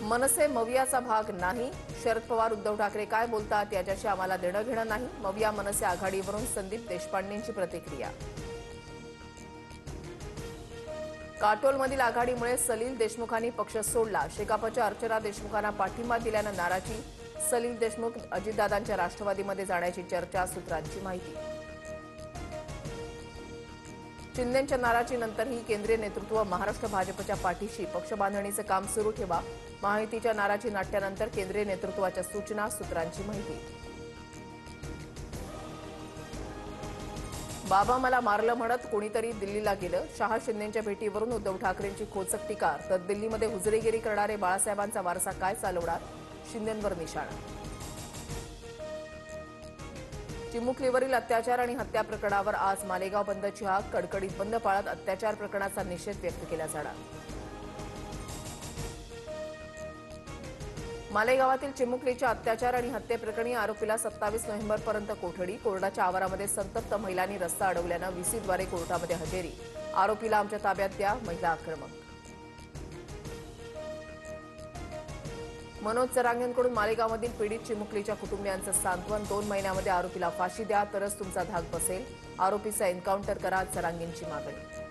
मनसे मवियाचा भाग नाही. शरद पवार उद्धव ठाकरे काय बोलतात याच्याशी आम्हाला देणं घेणं नाही. मविया मनसे आघाडीवरून संदीप देशपांडेंची प्रतिक्रिया. काटोलमधील आघाडीमुळे सलील देशमुखांनी पक्ष सोडला. शेकापच्या अर्चना देशमुखांना पाठिंबा दिल्यानं नाराजी. सलील देशमुख अजितदादांच्या राष्ट्रवादीमध्ये जाण्याची चर्चा, सूत्रांची माहिती. शिंदेंच्या नाराजीनंतरही केंद्रीय नेतृत्व महाराष्ट्र भाजपच्या पाठीशी. पक्ष बांधणीचं काम सुरू ठेवा. महायुतीच्या नाराजी नाट्यानंतर केंद्रीय नेतृत्वाच्या सूचना, सूत्रांची माहिती. बाबा मला मारलं म्हणत कोणीतरी दिल्लीला गेलं. शहा शिंदेंच्या भेटीवरून उद्धव ठाकरेंची खोचक टीका. तर दिल्लीमध्ये हुजरेगिरी करणारे बाळासाहेबांचा वारसा काय चालवणार, शिंदेंवर निशाणा. चिमुकलीवरील अत्याचार आणि हत्या प्रकरणावर आज मालेगाव बंदची हाक. कडकडीत बंद पाळत अत्याचार प्रकरणाचा निषेध व्यक्त केला जाणार. मालेगावातील चिमुकलीच्या अत्याचार आणि हत्येप्रकरणी आरोपीला 27 नोव्हेंबरपर्यंत कोठडी. कोर्टाच्या आवारामध्ये संतप्त महिलांनी रस्ता अडवल्यानं व्हीसीद्वारे कोर्टामध्ये हजेरी. आरोपीला आमच्या ताब्यात द्या, महिला आक्रमक. मनोज चरांगेंकडून मालेगावमधील पीडित चिमुकलीच्या कुटुंबियांचं सांत्वन. 2 महिन्यामध्ये आरोपीला फाशी द्या, तरच तुमचा धाक बसेल. आरोपीचा एन्काउंटर करा, चरांगेंची मागणी.